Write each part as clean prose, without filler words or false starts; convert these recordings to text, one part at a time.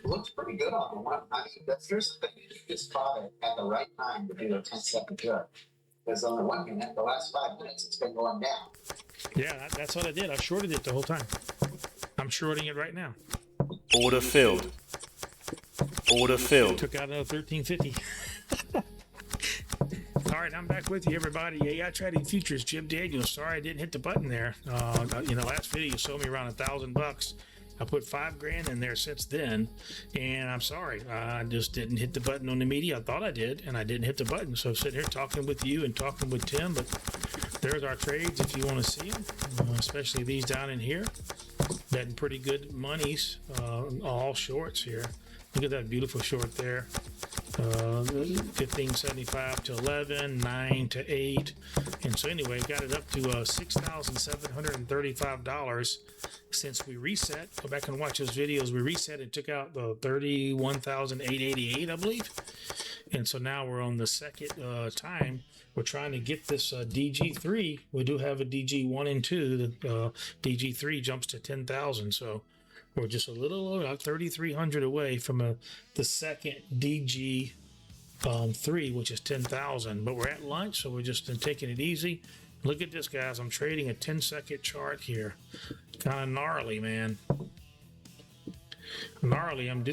looks pretty good on the one. I mean, there's the thing, you just caught it at the right time to do a 10-second chart. Because on the one hand, the last 5 minutes, it's been going down. Yeah, that's what I did. I shorted it the whole time. I'm shorting it right now. Order filled. Order filled. Took out another 1350. All right, I'm back with you, everybody. AI Trading Futures, Jim Daniels. Sorry I didn't hit the button there. Last video you sold me around $1,000. I put $5,000 in there since then, and I'm sorry. I just didn't hit the button on the media. I thought I did, and I didn't hit the button. So I'm sitting here talking with you and talking with Tim, but there's our trades if you want to see them, especially these down in here. Betting pretty good monies, all shorts here. Look at that beautiful short there. 15.75 to 11, 9 to 8, and so anyway, got it up to $6,735 since we reset. Go back and watch those videos. We reset and took out the 31,888, I believe, and so now we're on the second time. We're trying to get this DG3. We do have a DG1 and 2. The DG3 jumps to 10,000, so we're just a little over 3,300 away from the second DG 3, which is 10,000. But we're at lunch, so we're just taking it easy. Look at this, guys. I'm trading a 10-second chart here. Kind of gnarly, man. Gnarly. I'm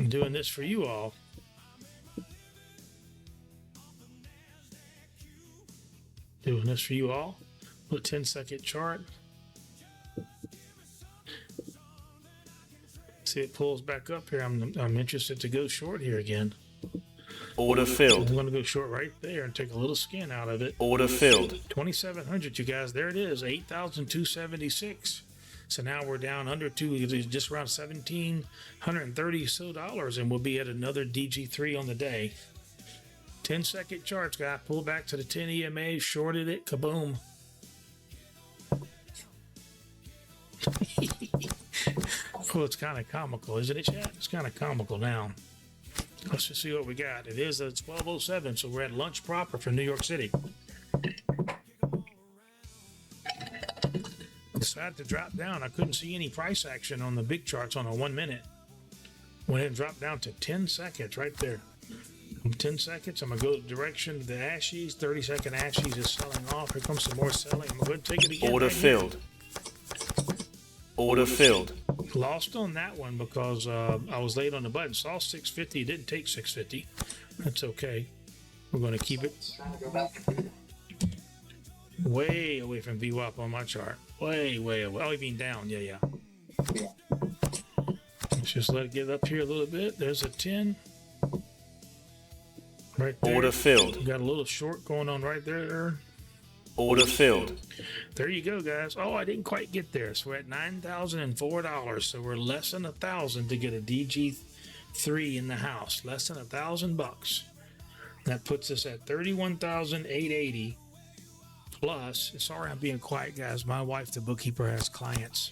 doing this for you all. Doing this for you all. A 10-second chart. See, it pulls back up here. I'm interested to go short here again. Order filled. I'm going to go short right there and take a little skin out of it. Order filled. 2,700, you guys. There it is. 8,276. So now we're down under just around $1,730 so dollars, and we'll be at another DG3 on the day. 10-second charts, guy. Pull back to the 10 EMA, shorted it, kaboom. Well, it's kind of comical, isn't it, chat? It's kind of comical now. Let's just see what we got. It is 12:07, so we're at lunch proper for New York City. Decided to drop down. I couldn't see any price action on the big charts on a 1 minute. Went ahead and dropped down to 10 seconds right there. 10 seconds. I'm going to go direction to the Ashies. 30-second Ashies is selling off. Here comes some more selling. I'm going to take it again. Order right filled. Order filled. Lost on that one because I was late on the button. Saw 650. Didn't take 650. That's okay. We're going to keep it way away from VWAP on my chart. Way away. Oh, you mean down. Yeah. Let's just let it get up here a little bit. There's a 10. Right there. Order filled. Got a little short going on right there. Order filled. There you go, guys. Oh, I didn't quite get there. So we're at $9,004. So we're less than $1,000 to get a DG3 in the house. Less than $1,000. That puts us at $31,880 plus. Sorry, I'm being quiet, guys. My wife, the bookkeeper, has clients.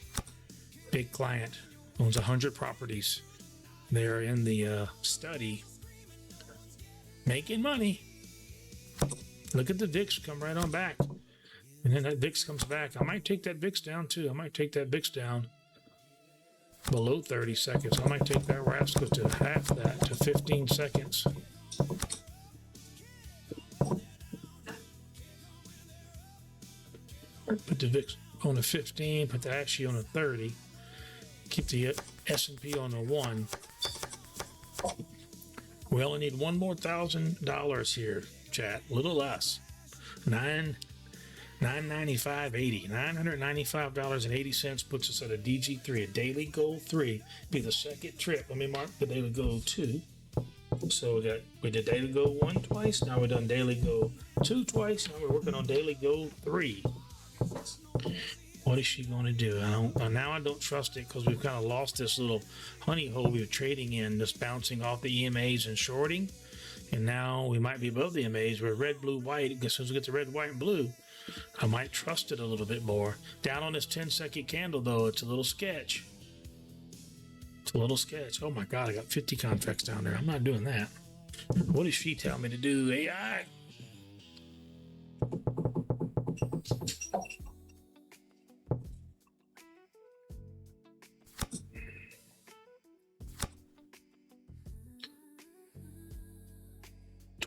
Big client. Owns 100 properties. They're in the study. Making money. Look at the VIX come right on back. And then that VIX comes back. I might take that VIX down too. I might take that VIX down below 30 seconds. I might take that rascal to half that, to 15 seconds. Put the VIX on a 15, put the ASHI on a 30. Keep the S&P on a 1. We only need one more $1,000 here, chat. A little less. $995.80. $995.80 puts us at a DG3, a daily goal 3. Be the second trip. Let me mark the daily goal 2. So we did daily goal 1 twice. Now we've done daily goal 2 twice. Now we're working on daily goal 3. What is she going to do? Now I don't trust it because we've kind of lost this little honey hole we were trading in, just bouncing off the EMAs and shorting. And now we might be above the EMAs. We're red, blue, white. As soon as we get to red, white, and blue, I might trust it a little bit more. Down on this 10-second candle, though, it's a little sketch. It's a little sketch. Oh, my God, I got 50 contracts down there. I'm not doing that. What does she tell me to do, AI?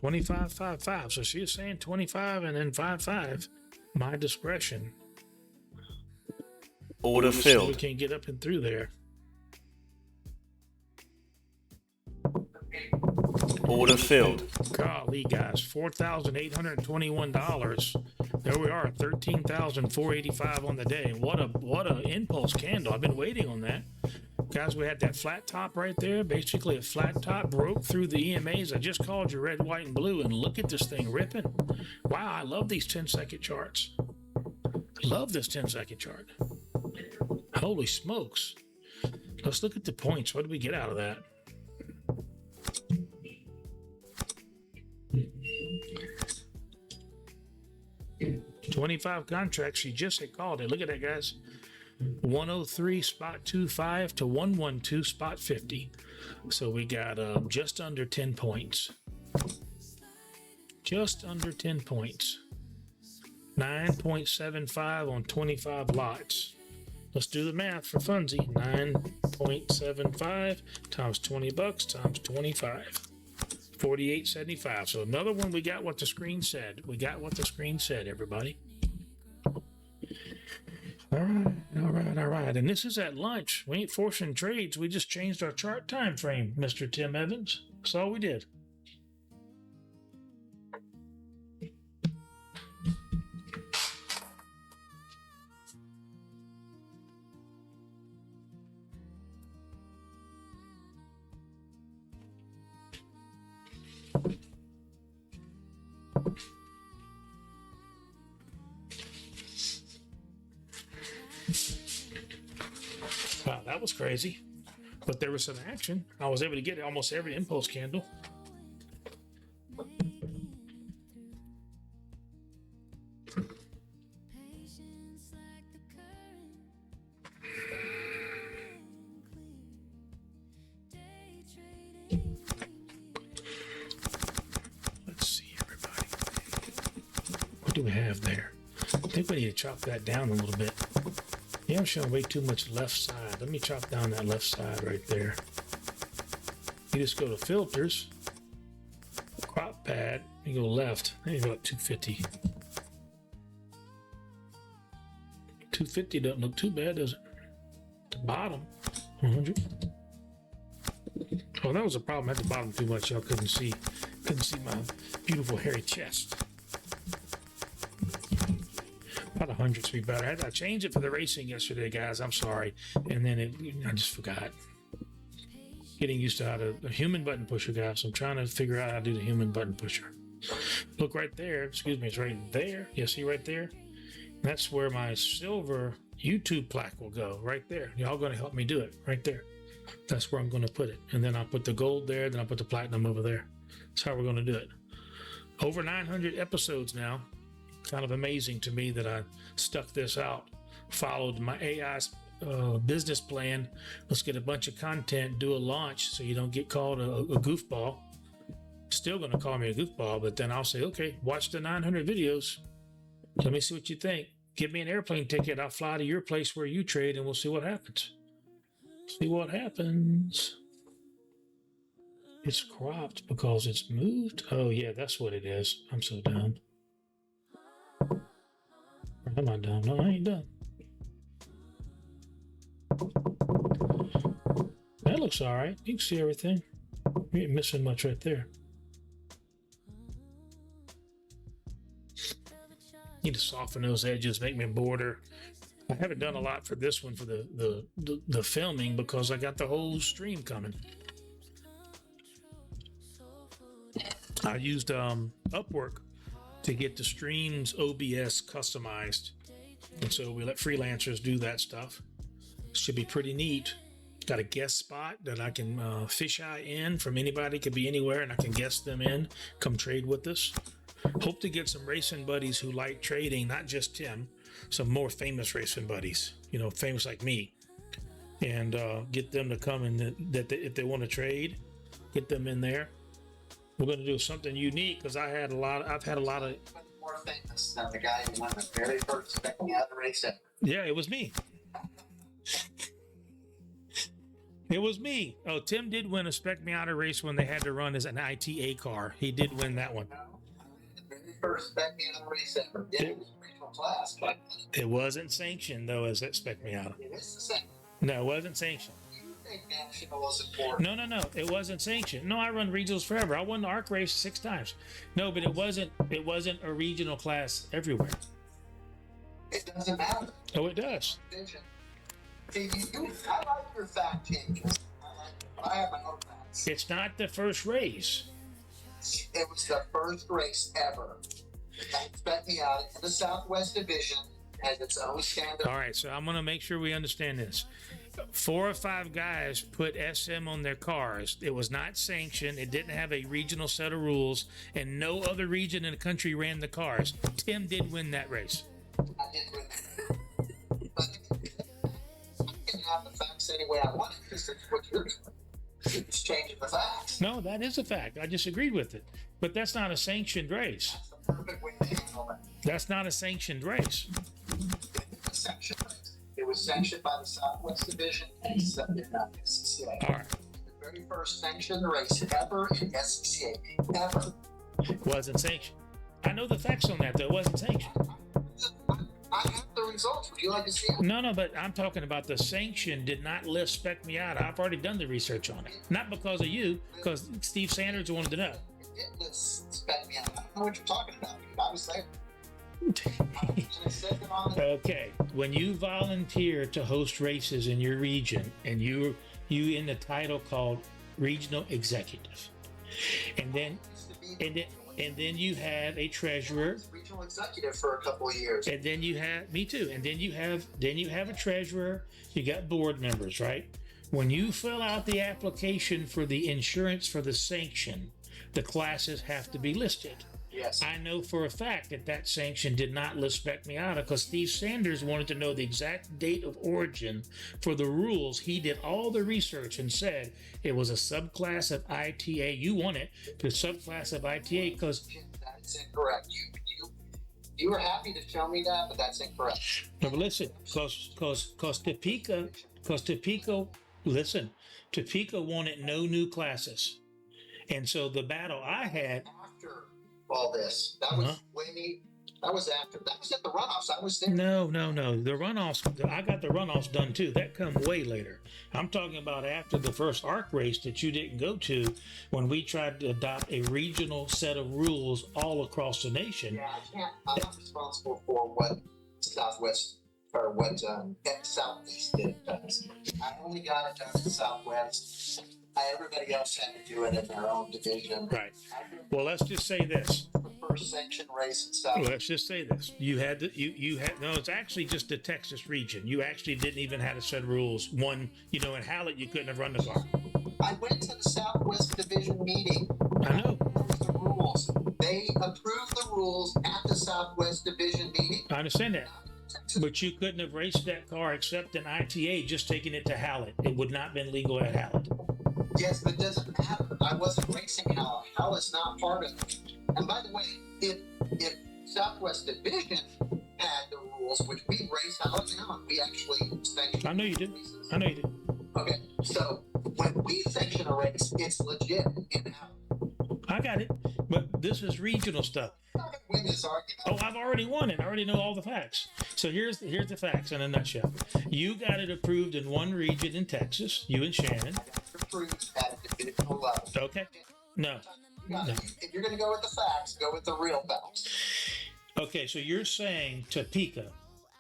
25, 5, 5. So she is saying 25 and then 5, 5. My discretion. Order So we filled. can't get up and through there. Order filled. Golly, guys, $4,821. There we are, 13,485 on the day. What a impulse candle. I've been waiting on that. Guys, we had that flat top right there. Basically, a flat top broke through the EMAs. I just called you red, white, and blue, and look at this thing ripping. Wow, I love these 10-second charts. Love this 10-second chart. Holy smokes. Let's look at the points. What did we get out of that? $25 contracts. She just had called it. Look at that, guys. 103 spot 25 to 112 spot 50. So we got just under 10 points. Just under 10 points. 9.75 on 25 lots. Let's do the math for funsie. 9.75 times $20 times 25. 48.75. So another one, we got what the screen said. We got what the screen said, everybody. All right. And this is at lunch. We ain't forcing trades. We just changed our chart time frame, Mr. Tim Evans. That's all we did. Wow, that was crazy. But there was some action. I was able to get almost every impulse candle. Let's see, everybody. What do we have there? I think we need to chop that down a little bit. Yeah, I'm showing way too much left side. Let me chop down that left side right there. You just go to filters, crop pad, you go left. There you go, 250. 250 doesn't look too bad, does it? The bottom, 100. Oh, that was a problem at the bottom too much. Y'all couldn't see my beautiful hairy chest. About 100 would be better. I changed it for the racing yesterday, guys. I'm sorry. And then I just forgot. Getting used to how to a human button pusher, guys. I'm trying to figure out how to do the human button pusher. Look right there. Excuse me. It's right there. You see right there? That's where my silver YouTube plaque will go. Right there. Y'all going to help me do it. Right there. That's where I'm going to put it. And then I'll put the gold there. Then I'll put the platinum over there. That's how we're going to do it. Over 900 episodes now. Kind of amazing to me that I stuck this out, followed my AI's business plan. Let's get a bunch of content, do a launch so you don't get called a goofball. Still going to call me a goofball, but then I'll say, okay, watch the 900 videos. Let me see what you think. Give me an airplane ticket. I'll fly to your place where you trade and we'll see what happens. See what happens. It's cropped because it's moved. Oh, yeah, that's what it is. I'm so dumb. I'm not done. No, I ain't done. That looks all right. You can see everything. You ain't missing much right there. Need to soften those edges, make me border. I haven't done a lot for this one for the filming because I got the whole stream coming. I used Upwork to get the streams OBS customized. And so we let freelancers do that stuff. Should be pretty neat. Got a guest spot that I can fisheye in from anybody, could be anywhere, and I can guest them in, come trade with us. Hope to get some racing buddies who like trading, not just Tim, some more famous racing buddies, famous like me, and get them to come in if they want to trade, get them in there. We're going to do something unique because I've had a lot of More famous than the guy who won the very first Spectacular race ever. Yeah, it was me. It was me. Oh, Tim did win a Spec Miata race when they had to run as an ITA car. He did win that one. The very first Spec Miata race ever. Yeah, it was regional class, but It wasn't sanctioned though as that Spec Miata. it is the same. No, it wasn't sanctioned. You think national is important? No. It wasn't sanctioned. No, I run regionals forever. I won the ARC race 6 times. No, but it wasn't a regional class everywhere. It doesn't matter. Oh, it does. Vision. See, I like your fact changes. I have my own facts. It's not the first race. It was the first race ever. That Spec Miata in the Southwest Division has its own standard. All right, so I'm going to make sure we understand this. 4 or 5 guys put SM on their cars. It was not sanctioned. It didn't have a regional set of rules, and no other region in the country ran the cars. Tim did win that race. I did win that. But I can have the facts any way I want it because that's what you're doing. It's changing the facts. No, that is a fact. I disagreed with it. But that's not a sanctioned race. That's the perfect way to handle it. That's not a sanctioned race. It was sanctioned by the Southwest Division and accepted by SCCA. All right. The very first sanctioned race ever in SCCA. Ever. Wasn't sanctioned. I know the facts on that, though. It wasn't sanctioned. I have the results. Would you like to see them? No, but I'm talking about the sanction did not list Spec Miata. I've already done the research on it. Not because of you, because Steve Sanders wanted to know. It did list Spec Miata. I don't know what you're talking about, dude. I was there. I said it on the Okay, when you volunteer to host races in your region, and you in the title called regional executive, and then you have a treasurer, regional executive for a couple of years. and then you have me too, and then you have a treasurer. You got board members, right? When you fill out the application for the insurance for the sanction, the classes have to be listed. Yes. I know for a fact that sanction did not list Spec Miata because Steve Sanders wanted to know the exact date of origin for the rules. He did all the research and said it was a subclass of ITA. You want it, the subclass of ITA because That's incorrect. You were happy to show me that, but that's incorrect. no, but listen, because Topeka wanted no new classes, and so the battle I had. After all this, that was that was after. That was at the runoffs. I was there. No. The runoffs, I got the runoffs done too. That come way later. I'm talking about after the first ARC race that you didn't go to when we tried to adopt a regional set of rules all across the nation. Yeah, I can't. I'm not responsible for what Southwest or what Southeast did. I only got it done in Southwest. Everybody else had to do it in their own division. Right. Well, let's just say this. The first sanction race in South. Let's just say this. You had no, it's actually just the Texas region. You actually didn't even have a set of rules. One, in Hallett, you couldn't have run the car. I went to the Southwest Division meeting. I know. The rules. They approved the rules at the Southwest Division meeting. I understand that. But you couldn't have raced that car except an ITA, just taking it to Hallett. It would not have been legal at Hallett. Yes, but it doesn't matter. I wasn't racing Hal. Hal is not part of it. And by the way, if Southwest Division had the rules, which we race Hal now, and we actually sanction. I know you did. races. I know you did. Okay, so when we sanction a race, it's legit in Hal. I got it. But this is regional stuff. I'm not gonna win this argument. Oh, I've already won it. I already know all the facts. So here's the facts in a nutshell. You got it approved in one region in Texas, you and Shannon. I got it approved at a divisional level. Okay. No. If you're going to go with the facts, go with the real facts. Okay, so you're saying Topeka,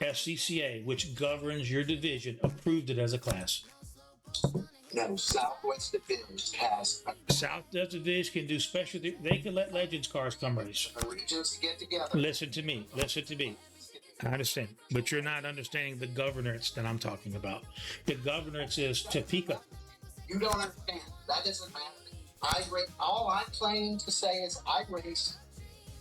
SCCA, which governs your division, approved it as a class. No, Southwest Division has South Division can do special. They can let Legends cars come race. the regions to get together. Listen to me. I understand, but you're not understanding the governance that I'm talking about. The governance is Topeka. You don't understand. That doesn't matter. All I'm planning to say is I raced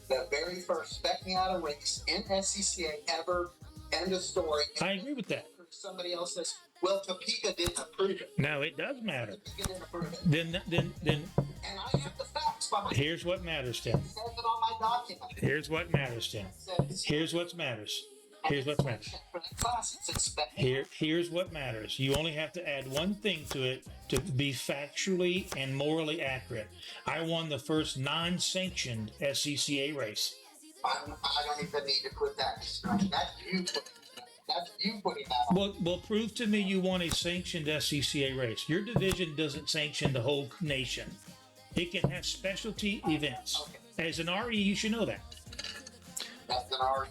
the very first Spec Miata race in SCCA ever. End of story. I agree with that. Somebody else says, well, Topeka didn't approve it. No, it does matter. Topeka didn't approve it. Then And I have the facts behind it. here's what matters, Tim. It says it on my document. Here's what matters, Tim. It says- Here's what matters. Here's what matters. For that class, it's expected. Here's what matters. You only have to add one thing to it to be factually and morally accurate. I won the first non-sanctioned SCCA race. I don't even need to put that. That's you putting that on. Well, prove to me you won a sanctioned SCCA race. Your division doesn't sanction the whole nation. It can have specialty events. As an RE, you should know that. That's an RE.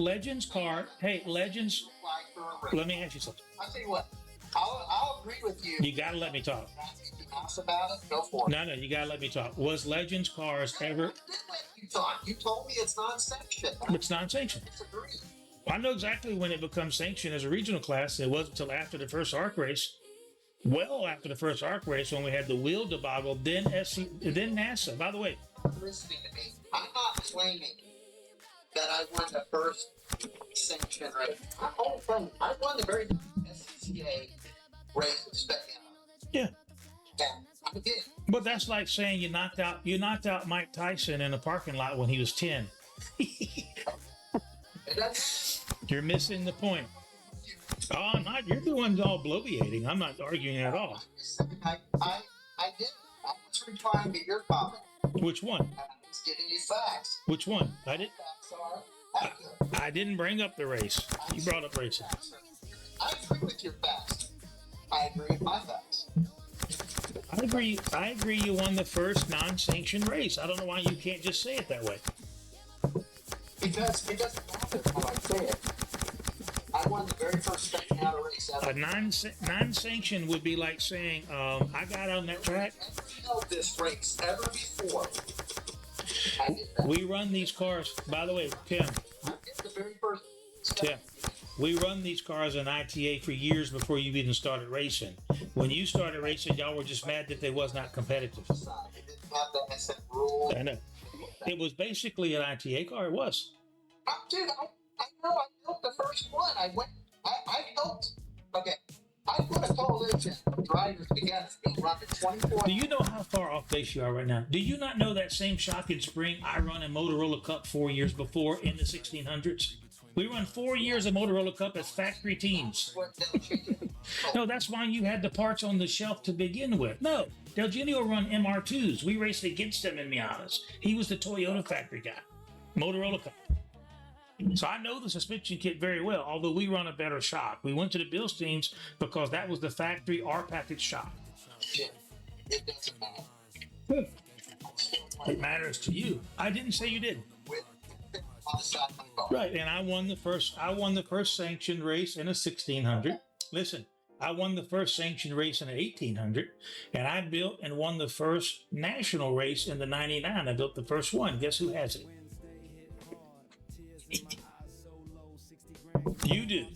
Legends car. Hey, Legends. Apply for a race. Let me ask you something. I'll tell you what. I'll agree with you. You gotta let me talk. If you ask about it, go for it. No, you gotta let me talk. Was Legends cars ever? I did let you talk. You told me it's non-sanctioned. It's non-sanctioned. I disagree. I know exactly when it becomes sanctioned as a regional class. It wasn't until after the first ARC race. Well, after the first ARC race, when we had the wheel debacle, then then NASA. By the way, Listening to me. I'm not claiming that I won the first sanction race. I won the very SCCA race with Speckiano. yeah. And I did. But that's like saying you knocked out Mike Tyson in a parking lot when he was 10. And that's, You're missing the point. Oh, I'm not. You're the one all bloviating. I'm not arguing at all. I did. I was replying to your comment. Which one? And I was giving you facts. Which one? I did. Facts are accurate. I didn't bring up the race. You brought up racing. I agree with your facts. I agree with my facts. I agree. You won the first non-sanctioned race. I don't know why you can't just say it that way. Because it doesn't matter how I say it. I won the very first second out of race ever. A non-sanctioned would be like saying, I got on that track. Never held this race ever before. I did that. We run these cars. By the way, Tim, I did the very first Tim, we run these cars in ITA for years before you even started racing. When you started racing, y'all were just mad that they was not competitive. side. It didn't have the SM rule. I know. It was basically an ITA car. It was. Dude, I know I built the first one. I built, okay, I put a coalition of drivers together to run the 24. Do you know how far off base you are right now? Do you not know that same shock and spring I run a Motorola Cup 4 years before in the 1600s? We run 4 years of Motorola Cup as factory teams. No, that's why you had the parts on the shelf to begin with. No, Del Genio run MR2s. We raced against him in Miatas. He was the Toyota factory guy. Motorola Cup. So I know the suspension kit very well, although we run a better shock. We went to the Bilsteins because that was the factory R package shock. It doesn't matter. It matters to you. I didn't say you did. With on the side of my car. Right, and I won the first sanctioned race in a 1600. Listen, I won the first sanctioned race in an 1800, and I built and won the first national race in the 99. I built the first one. Guess who has it? You do.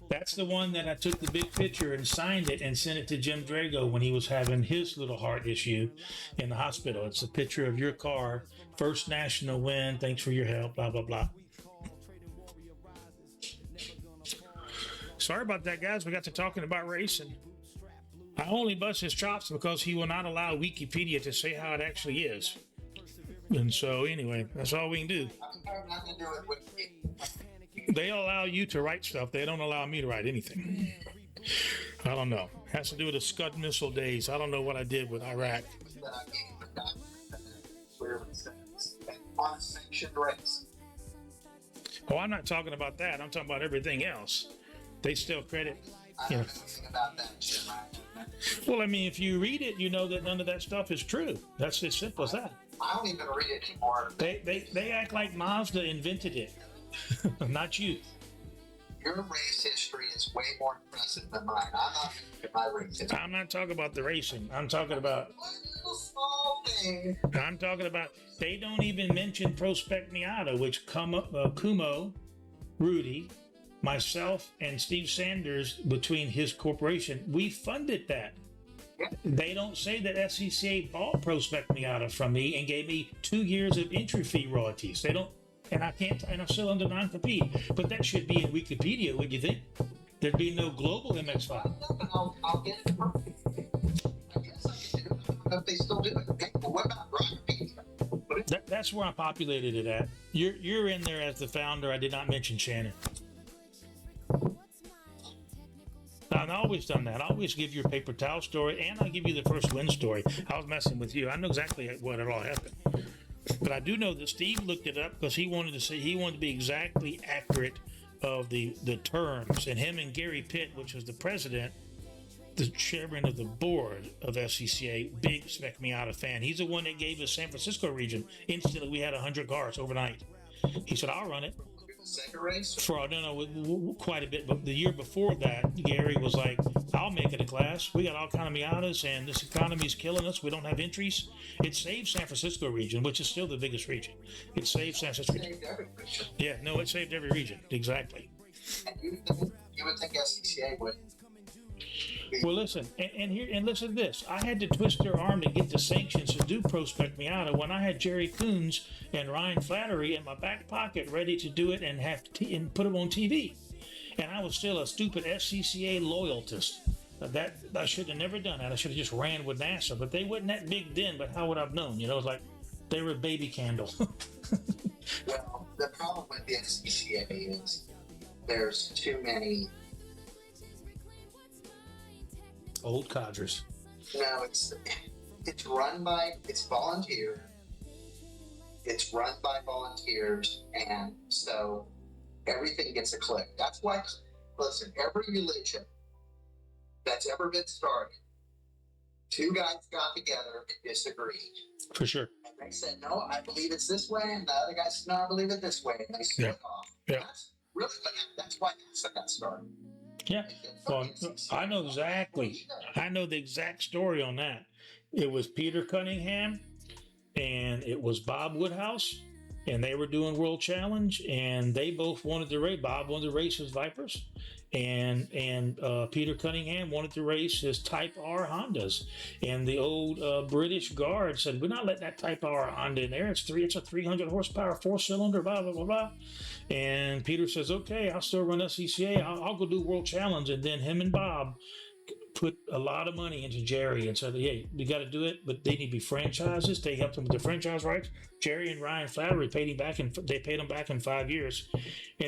That's the one that I took the big picture and signed it and sent it to Jim Drago when he was having his little heart issue in the hospital. It's a picture of your car, first national win. Thanks for your help, blah, blah, blah. Sorry about that, guys. We got to talking about racing. I only bust his chops because he will not allow Wikipedia to say how it actually is. And so, anyway, that's all we can do. I have nothing to do with me. They allow you to write stuff. They don't allow me to write anything. I don't know. Has to do with the Scud missile days. I don't know what I did with Iraq. That I gave the guy where it says on a sanctioned race. Oh, I'm not talking about that. I'm talking about everything else. They still credit. I don't know anything about that shit, right? Well, I mean, if you read it, you know that none of that stuff is true. That's as simple as that. I don't even read it anymore. They act like Mazda invented it, not you. Your race history is way more impressive than mine. I'm not looking at my race history. I'm not talking about the racing. I'm talking about. One little small thing. I'm talking about. They don't even mention Prospect Miata, which Kumo, Rudy, myself, and Steve Sanders, between his corporation, we funded that. They don't say that SCCA bought Prospect Miata from me and gave me 2 years of entry fee royalties. They don't, and I can't, and I'm still under non-compete. But that should be in Wikipedia, would you think? There'd be no global MX5. I'll get it. I guess I can do it. I don't know if they still do it. Okay, well, what about Wikipedia? That's that's where I populated it at. You're in there as the founder. I did not mention Shannon. I've always done that. I always give you a paper towel story, and I give you the first win story. I was messing with you. I know exactly what it all happened. But I do know that Steve looked it up because he wanted to be exactly accurate of the terms. And him and Gary Pitt, which was the president, the chairman of the board of SCCA, big Spec Miata fan. He's the one that gave us San Francisco region. Instantly, we had 100 cars overnight. He said, "I'll run it." Second race? For quite a bit, but the year before that, Gary was like, "I'll make it a class. We got all kind of Miatas, and this economy's killing us. We don't have entries." It saved San Francisco region, which is still the biggest region. It saved San Francisco region. Saved every region. Yeah, no, it saved every region. Exactly. And you would think SCCA would. Well, listen, and listen to this. I had to twist their arm to get the sanctions to do Prospect Miata when I had Jerry Coons and Ryan Flattery in my back pocket ready to do it and and put them on TV. And I was still a stupid SCCA loyalist. That I should have never done that. I should have just ran with NASA. But they wasn't that big then. But how would I've known? You know, it's like they were a baby candle. Well, the problem with the SCCA is there's too many. Old codgers. No, it's run by volunteer. It's run by volunteers, and so everything gets a click. That's why, listen, every religion that's ever been started, two guys got together and disagreed. For sure. And they said, "No, I believe it's this way," and the other guy said, "No, I believe it this way," and they split off. Yeah. That's really that's why NASA got started. Yeah. Well, I know exactly. I know the exact story on that. It was Peter Cunningham and it was Bob Woodhouse, and they were doing World Challenge, and they both wanted to race. Bob wanted to race his Vipers, and Peter Cunningham wanted to race his Type R Hondas. And the old British Guard said, "We're not letting that Type R Honda in there. It's a 300 horsepower 4-cylinder, blah blah blah blah." And Peter says, "Okay, I'll still run SCCA. I'll go do World Challenge." And then him and Bob put a lot of money into Jerry and said, "Hey, we got to do it, but they need to be franchises." They helped him with the franchise rights. Jerry and Ryan Flattery paid him back, and they paid him back in 5 years.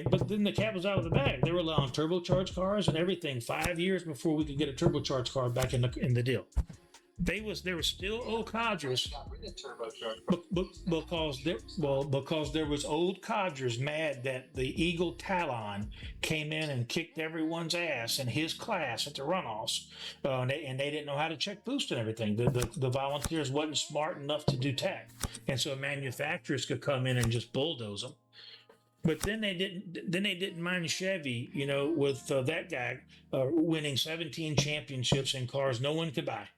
But then the cat was out of the bag. They were allowing turbocharged cars and everything 5 years before we could get a turbocharged car back in the deal. They were still old codgers, because there was old codgers mad that the Eagle Talon came in and kicked everyone's ass in his class at the runoffs, and they didn't know how to check boost and everything. The volunteers wasn't smart enough to do tech, and so manufacturers could come in and just bulldoze them. But then they didn't mind Chevy, with that guy winning 17 championships in cars no one could buy.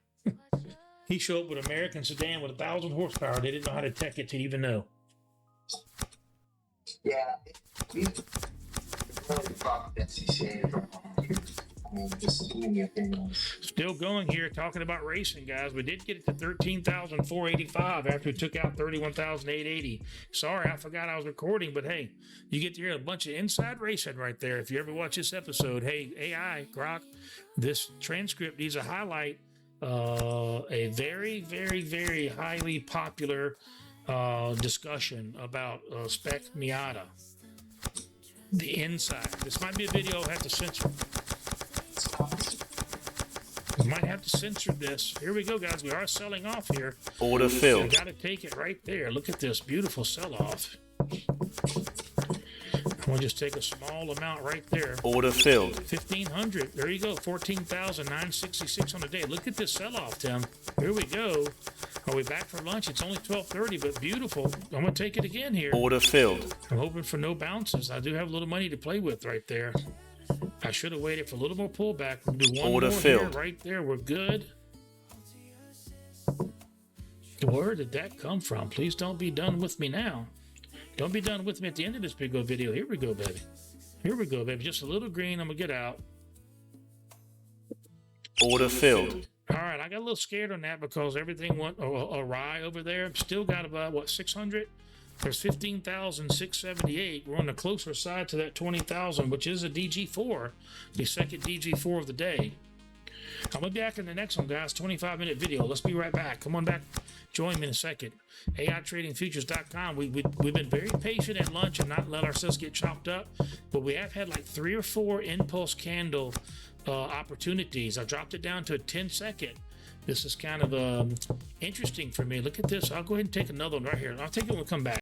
He showed up with an American sedan with 1,000 horsepower. They didn't know how to tech it to even know. Yeah, we really fucked SCCA for a long year. I mean, just too many opinions. Still going here, talking about racing, guys. We did get it to 13,485 after we took out 31,880. Sorry, I forgot I was recording, but hey, you get to hear a bunch of inside racing right there. If you ever watch this episode, hey, AI, Grok, this transcript needs a highlight. A very, very, very highly popular discussion about Spec Miata. The inside. This might be a video I'll have to censor. We might have to censor this. Here we go, guys. We are selling off here. Order filled. Got to take it right there. Look at this beautiful sell-off. We'll just take a small amount right there. Order filled. 1,500. There you go. 14,966 on the day. Look at this sell-off, Tim. Here we go. Are we back for lunch? It's only 12:30, but beautiful. I'm going to take it again here. Order filled. I'm hoping for no bounces. I do have a little money to play with right there. I should have waited for a little more pullback. We'll do one Order more filled. here. Right there. We're good. Where did that come from? Please don't be done with me now. Don't be done with me at the end of this big old video. Here we go, baby. Here we go, baby. Just a little green. I'm going to get out. Order filled. All right. I got a little scared on that because everything went awry over there. Still got about, 600? There's 15,678. We're on the closer side to that 20,000, which is a DG4, the second DG4 of the day. I'm gonna be back in the next one, guys. 25-minute video. Let's be right back. Come on back. Join me in a second. AITradingFutures.com. We've been very patient at lunch and not let ourselves get chopped up, but we have had like 3 or 4 impulse candle opportunities. I dropped it down to a 10-second. This is kind of interesting for me. Look at this. I'll go ahead and take another one right here. I'll take it when we come back.